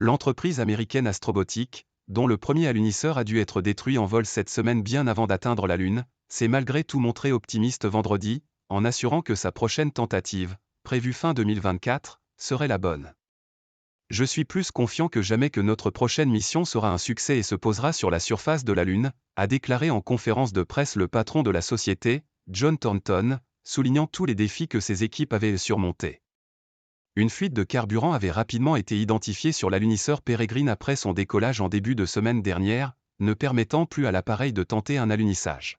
L'entreprise américaine Astrobotic, dont le premier alunisseur a dû être détruit en vol cette semaine bien avant d'atteindre la Lune, s'est malgré tout montré optimiste vendredi, en assurant que sa prochaine tentative, prévue fin 2024, serait la bonne. Je suis plus confiant que jamais que notre prochaine mission sera un succès et se posera sur la surface de la Lune, a déclaré en conférence de presse le patron de la société, John Thornton, soulignant tous les défis que ses équipes avaient surmontés. Une fuite de carburant avait rapidement été identifiée sur l'alunisseur Peregrine après son décollage en début de semaine dernière, ne permettant plus à l'appareil de tenter un alunissage.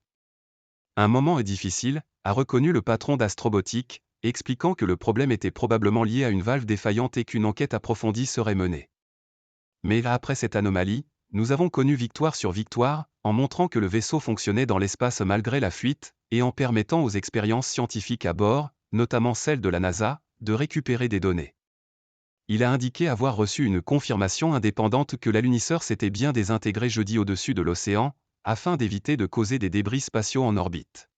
Un moment est difficile, a reconnu le patron d'Astrobotic, expliquant que le problème était probablement lié à une valve défaillante et qu'une enquête approfondie serait menée. Mais après cette anomalie, nous avons connu victoire sur victoire, en montrant que le vaisseau fonctionnait dans l'espace malgré la fuite, et en permettant aux expériences scientifiques à bord, notamment celles de la NASA, de récupérer des données. Il a indiqué avoir reçu une confirmation indépendante que l'alunisseur s'était bien désintégré jeudi au-dessus de l'océan, afin d'éviter de causer des débris spatiaux en orbite.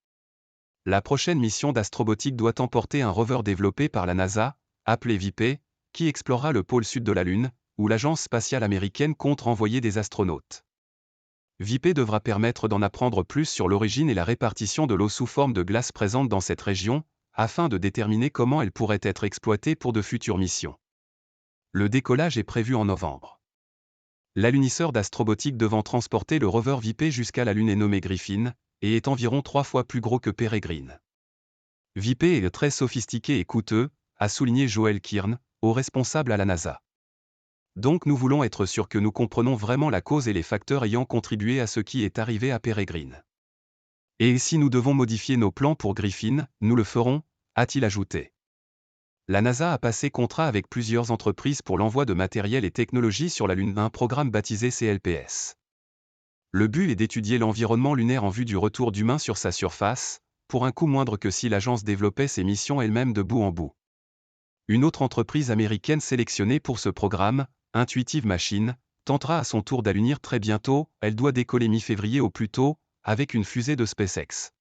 La prochaine mission d'Astrobotic doit emporter un rover développé par la NASA, appelé VIPE, qui explorera le pôle sud de la Lune, où l'agence spatiale américaine compte renvoyer des astronautes. VIPE devra permettre d'en apprendre plus sur l'origine et la répartition de l'eau sous forme de glace présente dans cette région, afin de déterminer comment elle pourrait être exploitée pour de futures missions. Le décollage est prévu en novembre. L'alunisseur d'Astrobotic devant transporter le rover VIPE jusqu'à la Lune est nommé Griffin, et est environ 3 fois plus gros que Peregrine. VIPE est très sophistiqué et coûteux, a souligné Joel Kiernan, haut responsable à la NASA. Donc nous voulons être sûrs que nous comprenons vraiment la cause et les facteurs ayant contribué à ce qui est arrivé à Peregrine. Et si nous devons modifier nos plans pour Griffin, nous le ferons, a-t-il ajouté. La NASA a passé contrat avec plusieurs entreprises pour l'envoi de matériel et technologies sur la Lune, un programme baptisé CLPS. Le but est d'étudier l'environnement lunaire en vue du retour d'humains sur sa surface, pour un coût moindre que si l'agence développait ses missions elle-même de bout en bout. Une autre entreprise américaine sélectionnée pour ce programme, Intuitive Machines, tentera à son tour d'alunir très bientôt, elle doit décoller mi-février au plus tôt, avec une fusée de SpaceX.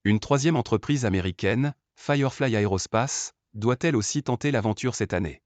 Une troisième entreprise américaine, Firefly Aerospace, doit elle aussi tenter l'aventure cette année.